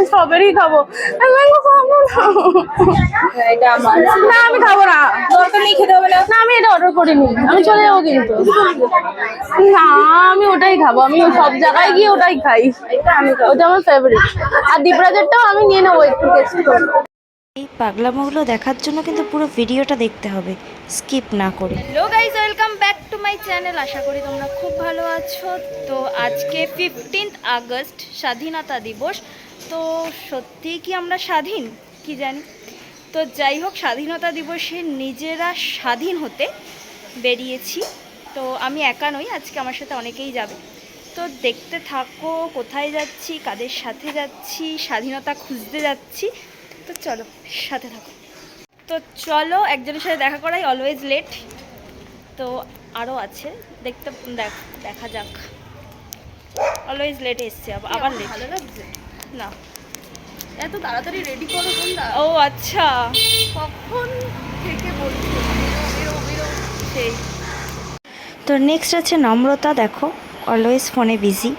Strawberry খাবো। Mango খাবো না। না আমি খাবো না, দরকার নেই, খেতে হবে না। না আমি এটা অর্ডার করিনি, আমি চলে যাবো কিন্তু। না আমি ওটাই খাবো, আমি সব জায়গায় গিয়ে ওটাই খাই, ওটা আমার ফেভারিট। আর দীপরাজেরটাও আমি নিয়ে নেবো একটু টেস্ট করবো। এই পাগলামোগুলো দেখার জন্য কিন্তু পুরো ভিডিওটা দেখতে হবে, স্কিপ না করে। Hello guys, welcome back to my channel. আশা করি তোমরা খুব ভালো আছো। তো আজকে 15 আগস্ট স্বাধীনতা দিবস। তো সত্যিই কি আমরা স্বাধীন কি জানি। তো যাই হোক, স্বাধীনতা দিবসে নিজেরা স্বাধীন হতে বেরিয়েছি। তো আমি একা নই, আজকে আমার সাথে অনেকেই যাবে। তো দেখতে থাকো কোথায় যাচ্ছি, কাদের সাথে যাচ্ছি, স্বাধীনতা খুঁজতে যাচ্ছি। তো চলো সাথে থাকো। তো চলো একজনের সাথে দেখা করাই, অলওয়েজ লেট। তো আরও আছে, দেখতে দেখা যাক। অলওয়েজ লেট এসছে, আবার লেট। ভালো লাগছে না এত তাড়াতাড়ি রেডি করো তোমরা? ও আচ্ছা, কখন থেকে বলছো সেই। তো নেক্সট আছে নম্রতা, দেখো অলওয়েজ ফোনে বিজি।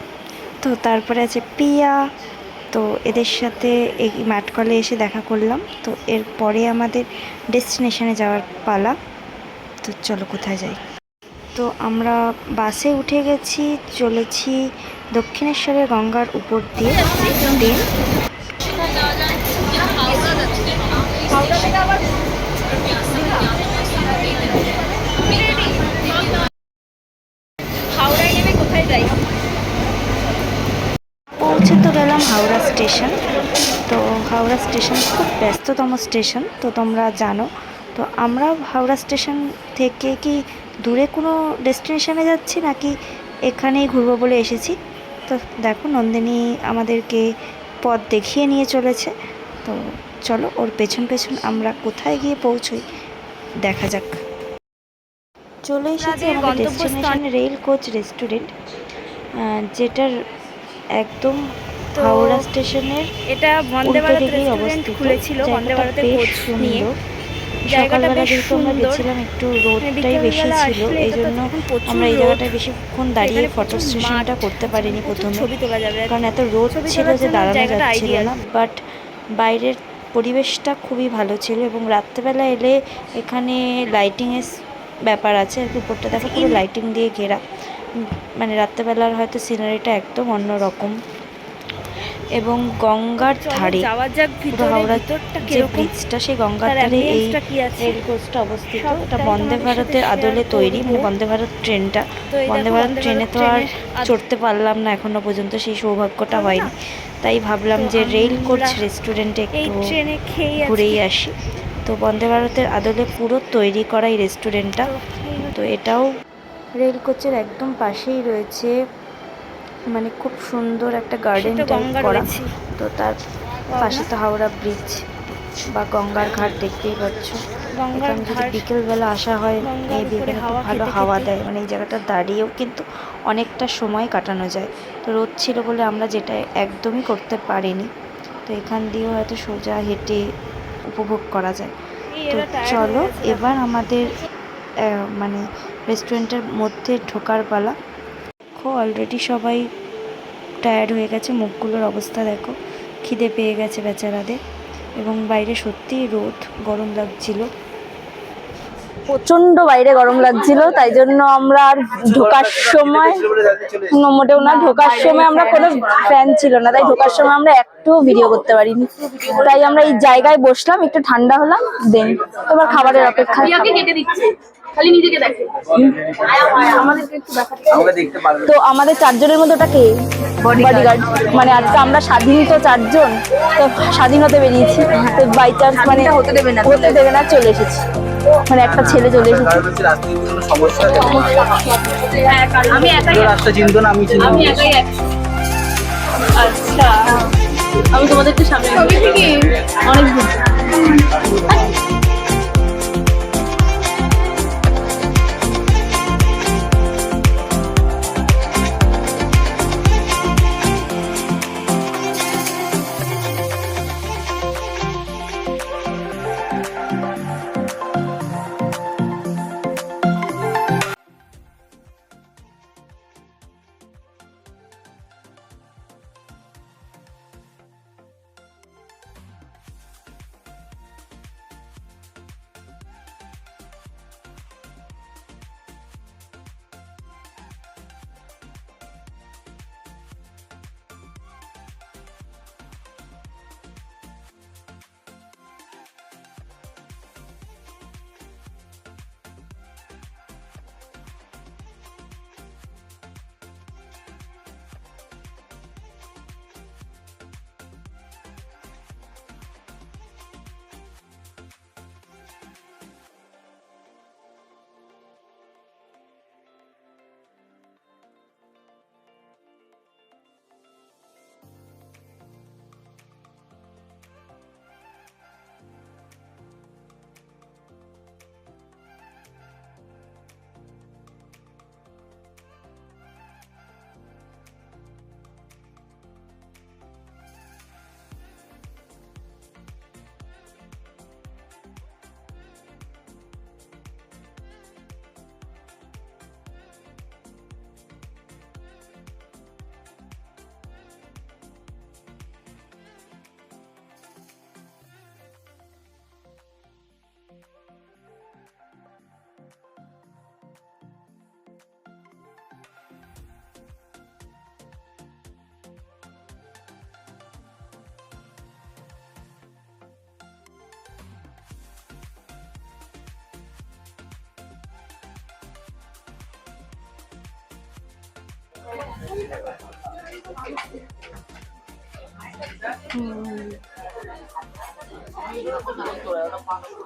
তো তারপরে আছে পিয়া, তো এদের সাথে এই ম্যাটকলে এসে দেখা করলাম। তো এরপরে আমাদের ডেস্টিনেশনে যাওয়ার পালা। তো চলো কোথায় যাই। তো আমরা বাসে উঠে গেছি, চলেছি দক্ষিণেশ্বরের গঙ্গার উপর দিয়ে। দেন হাওড়ায় নেমে কোথায় যাই? পৌঁছে তো গেলাম হাওড়া স্টেশন। তো হাওড়া স্টেশন খুব ব্যস্ততম স্টেশন, তো তোমরা জানো। তো আমরা হাওড়া স্টেশন থেকে কি দূরে কোনো ডেস্টিনেশনে যাচ্ছি নাকি এখানেই ঘুরবো বলে এসেছি। তো দেখো নন্দিনী আমাদেরকে পথ দেখিয়ে নিয়ে চলেছে। তো চলো ওর পেছন পেছন আমরা কোথায় গিয়ে পৌঁছই দেখা যাক। চলে এসেছি আমাদের ডেস্টিনেশনে, রেল কোচ রেস্টুরেন্ট, যেটার একদম হাওড়া স্টেশনের এটা বন্দে উল্টো ভারত দিকেই রেস্টুরেন্ট অবস্থিত। খুলেছিল, বন্দে জায়গাটা ভারতের বেশ কোচ নিয়ে। সুন্দর। জায়গাটা সকালবেলা বেশ যেহেতু আমরা সুন্দর, গেছিলাম একটু রোদটাই বেশি বিকেলবেলা ছিল, আসলে এই এটা তো জন্য এখন প্রচুর আমরা এই রোদ। জায়গাটায় বেশিক্ষণ দাঁড়িয়ে এখানে ফটো প্রচুর সেশনটা মাঠ, করতে পারিনি প্রথমে, ছবি তোলা যাবে। কারণ এত রোদ ছবি ছিল তোলার যে জন্য দাঁড়ানো জায়গাটা যাচ্ছিল আইডিয়াল। না। বাট বাইরের পরিবেশটা খুবই ভালো ছিল এবং রাত্রেবেলা এলে এখানে লাইটিংয়ের ব্যাপার আছে আর কি। উপরটা দেখো পুরো লাইটিং দিয়ে ঘেরা, মানে রাত্রেবেলার হয়তো সিনারিটা একদম অন্যরকম। এবং গঙ্গার ধারে যাওয়া যাক পুরো ভিতরে, হাওড়ার ভিতরটা যে কিরকম, ব্রিজটা, সেই গঙ্গার তার ধারে এই অ্যাম্বিয়েন্সটা কি আছে রেল কোচটা অবস্থিত। সবটাই এটা বন্দে তোমাদের সাথে ভারতের শেয়ার আদলে তৈরি, করব। মানে বন্দে ভারত ট্রেনটা। তো এই বন্দে দেখো ভারত বন্দে ট্রেনে ভারত তো আর ট্রেনের চড়তে পারলাম না এখনো পর্যন্ত, সেই সৌভাগ্যটা হবে না। হয়নি। তাই ভাবলাম তো যে রেল কোচ আমরা রেস্টুরেন্টে এই একটু ট্রেনে খেয়ে ঘুরেই আসি। তো বন্দে ভারতের আদলে পুরো তৈরি করা এই রেস্টুরেন্টটা। তো এটাও রেল কোচের একদম পাশেই রয়েছে, মানে খুব সুন্দর একটা গার্ডেন টাইপ গঙ্গা করা। রয়েছে। তো তার পাশে তো হাওড়া ব্রিজ বা গঙ্গার ঘাট দেখতেই পাচ্ছ। গঙ্গার এখানে যদি ধার, বিকেলবেলা আসা হয় গঙ্গার মেবি উপরে এখানে খুব হাওয়া ভালো খেতে হাওয়া খেতে। দেয়, মানে এই জায়গাটা দাঁড়িয়েও কিন্তু অনেকটা সময় কাটানো যায়। তো রোদ ছিল বলে আমরা যেটা একদমই করতে পারিনি। তো এখান দিয়েও হয়তো সোজা হেঁটে উপভোগ করা যায়। তো চলো এবার আমাদের মানে রেস্টুরেন্টের মধ্যে ঢোকার পালা। অলরেডি সবাই টায়ার্ড হয়ে গেছে, মুখগুলোর অবস্থা দেখো, খিদে পেয়ে গেছে বেচারাদের। এবং বাইরে সত্যিই রোদ, গরম লাগছিল। প্রচন্ড বাইরে গরম লাগছিল, তাই জন্য আমরা আর ঢোকার সময় মোটেও না, ঢোকার সময় আমরা কোনো ফ্যান ছিল না, তাই ঢোকার সময় আমরা একটু ভিডিও করতে পারিনি। তাই আমরা এই জায়গায় বসলাম, একটু ঠান্ডা হলাম, দেন এবার খাবারের অপেক্ষা। খালি নিজেকে দেখে তো আমাদের চারজনের মধ্যে ওটা কে বডিগার্ড, মানে আজকে আমরা স্বাধীন তো চারজন, তো স্বাধীন হতে বেরিয়েছি, তো বাই চান্স মানে হতে দেবে না চলে এসেছি, মানে একটা ছেলে চলে এসেছে। আমি একাই আচ্ছা, আমি তোমাদেরকে সামনে অনেক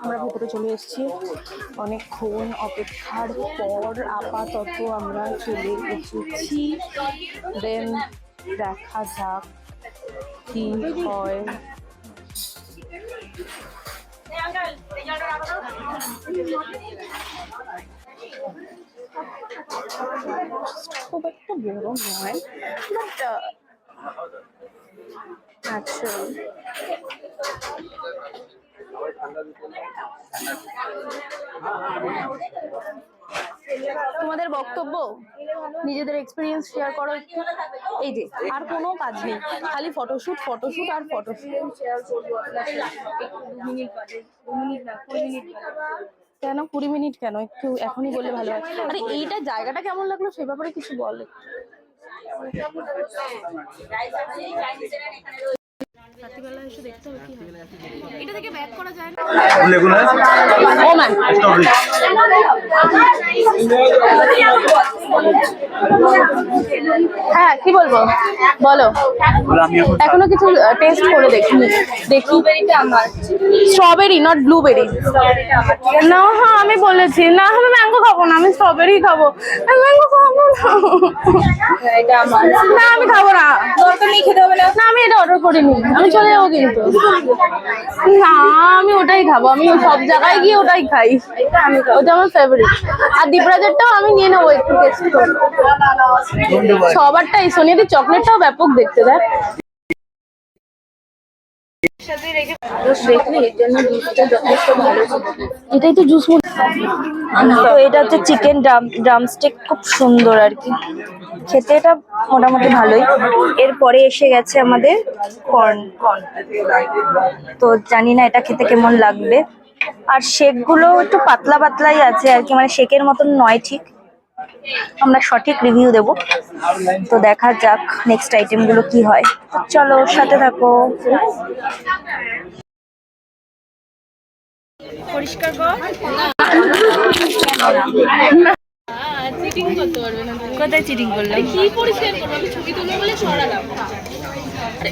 আমরা ভেতরে চলে এসেছি, অনেকক্ষণ অপেক্ষার পর আপাতত আমরা চলে এসেছি। দেন দেখা যাক কি হয়। খুব একটা বড় নয়, বাট ন্যাচারাল। তোমাদের বক্তব্য, নিজেদের এক্সপিরিয়েন্স শেয়ার করো একটু। এই যে আর কোনো কাজ নেই, খালি ফটোশুট ফটোশুট আর ফটোশুট। কেন 20 মিনিট কেন, একটু এখনই বললে ভালো হয়। আরে এইটা জায়গাটা কেমন লাগলো সেই ব্যাপারে কিছু বল। রাত্রিবেলা এসে দেখতে হবে কি হয়। এটা থেকে ব্যাক করা যায় না। ও ম্যাম হ্যাঁ কি বলবো বলো। এখনো কিছু টেস্ট করে দেখিনি, দেখি। স্ট্রবেরি নট ব্লুবেরি না। হ্যাঁ আমি বলেছি না আমি ম্যাঙ্গো খাবো না, আমি স্ট্রবেরি খাবো। ম্যাঙ্গো খাবো না, আমি খাবো না, দরকার নেই খেতে হবে না। না আমি এটা অর্ডার করিনি, আমি চলে যাবো কিন্তু। না আমি ওটাই খাবো, আমি সব জায়গায় গিয়ে ওটাই খাই, ওটা আমার ফেভারিট। আর দীপরাজেরটাও আমি নিয়ে নেবো একটু টেস্ট করবো। সবারটাই সোনিয়াদি চকলেটটাও ব্যাপক দেখতে দেখ। এটাই তো জুস। তো এটা হচ্ছে চিকেন ড্রামস্টিক, খুব সুন্দর আর কি খেতে, এটা মোটামুটি ভালোই। এরপরে এসে গেছে আমাদের কর্ন, তো জানি না এটা খেতে কেমন লাগবে। আর শেক গুলো একটু পাতলা পাতলাই আছে আর কি, মানে শেকের মতন নয় ঠিক। আমরা সঠিক রিভিউ দেব, তো দেখা যাক নেক্সট আইটেম গুলো কি হয়। চলো সাথে থাকো। পরিষ্কার কর। চিটিং করতে পারবে না। কোথায় চিটিং করলাম? কি পরিষ্কার করব? আমি ছবি তুলে বলে সরালাম। আরে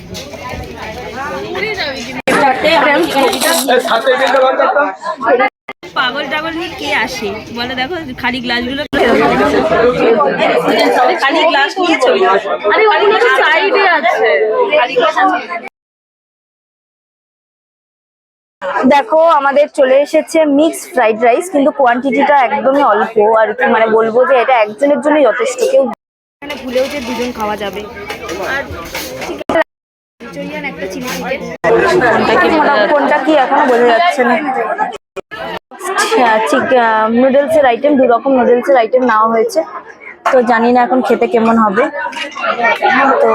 পুরি যাবে কি? পাগল টাগল নিয়ে কে আসে বলে? দেখো খালি গ্লাসগুলো, খালি গ্লাস নিয়ে চলে। আরে ওগুলো তো সাইডে আছে। দেখো আমাদের চলে এসেছে মিক্স ফ্রাইড রাইস, কিন্তু কোয়ান্টিটিটা একদমই অল্প আর কি, মানে বলবো যে এটা একজনের জন্য যথেষ্ট। কেউ এখানে ভুলেও যে দুজন খাওয়া যাবে। আর একটা চিলি চিকেন, কোনটা কি এখনো বোঝা যাচ্ছে না। নুডলসের আইটেম, 2 রকম নুডলসের আইটেম নেওয়া হয়েছে, তো জানি না এখন খেতে কেমন হবে। তো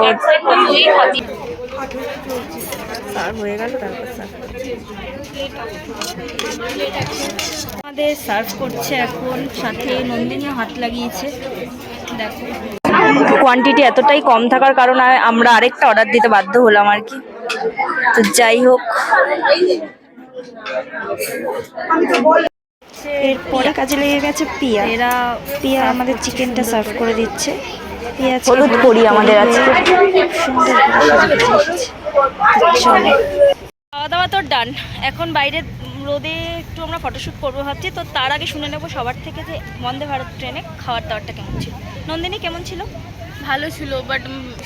সার্ভ হয়ে গেল, তারপর আমাদের সার্ভ করছে এখন, সাথে নন্দিনীও হাত লাগিয়েছে। দেখো কোয়ান্টিটি এতটাই কম থাকার কারণে আমরা আরেকটা অর্ডার দিতে বাধ্য হলাম আর কি। তো যাই হোক, এরপরে কাজে লেগে গেছে পিয়া। পিয়া আমাদের চিকেনটা সার্ভ করে দিচ্ছে। পিয়া হলুদ করি আমাদের আজকে। সুন্দর চলো, খাওয়া দাওয়া তো ডান। এখন বাইরে রোদে একটু আমরা ফটোশ্যুট করবো ভাবছি, তো তার আগে শুনে নেবো সবার থেকে যে বন্দে ভারত ট্রেনে খাওয়ার দাওয়ারটা কেমন ছিল। নন্দিনী কেমন ছিল? ভালো ছিল, বাট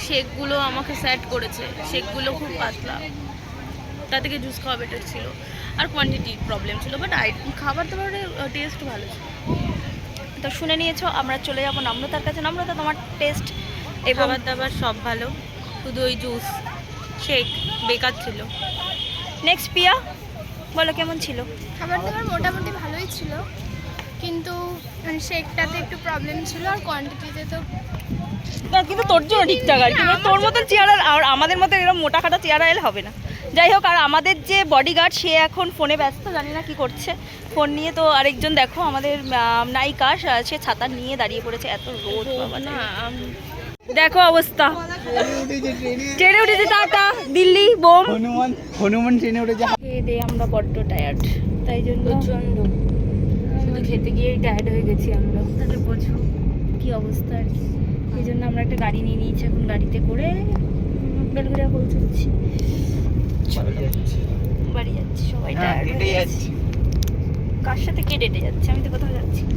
শেকগুলো আমাকে সেট করেছে, শেকগুলো খুব পাতলা, তা থেকে জুস খাওয়া বেটার ছিল। আর কোয়ান্টিটি প্রবলেম ছিল, বাট খাবার দাবারের টেস্ট ভালো ছিল। তো শুনে নিয়েছো, আমরা চলে যাবো নম্রতার কাছে। নম্রতা, তোমার টেস্ট এবং খাবার দাবার সব ভালো, শুধু ওই জুস শেক বেকার ছিল। নেক্সট পিয়া, বলো কেমন ছিল? খাবার দাবার মোটামুটি ভালোই ছিল, কিন্তু শেকটাতে একটু প্রবলেম ছিল, আর কোয়ান্টিটিতে তো না, কিন্তু তোর জন্য ঠিকঠাক আর কি, মানে তোর মতন চেয়ারা আর আমাদের মতো এরকম মোটা খাটা চেয়ারা এলে হবে না। যাই হোক, আর আমাদের যে বডিগার্ড সে এখন ফোনে ব্যস্ত, জানি না কি করছে ফোন নিয়ে। তো আরেকজন দেখো আমাদের নায়িকা, সে ছাতা নিয়ে দাঁড়িয়ে পড়েছে, এত রোদ বাবা না। দেখো অবস্থা, ট্রেনে উঠেছে, টাটা দিল্লি বোম। হনুমান ট্রেনে উঠেছে। খেয়ে দিয়ে আমরা বড্ড টায়ার্ড, তাই জন্য প্রচণ্ড, শুধু খেতে গিয়েই টায়ার্ড হয়ে গেছি আমরা। তাহলে বোঝো কি অবস্থা আর কি। এই জন্য আমরা একটা গাড়ি নিয়ে নিয়েছি, এখন গাড়িতে করে বেলঘরিয়া পৌঁছচ্ছি। চলো বাড়ি যাচ্ছি, সবাই হ্যাঁ, tired হয়ে হেঁটে গেছি। কার সাথে কে ডেটে যাচ্ছে? আমি তো কোথাও যাচ্ছি না।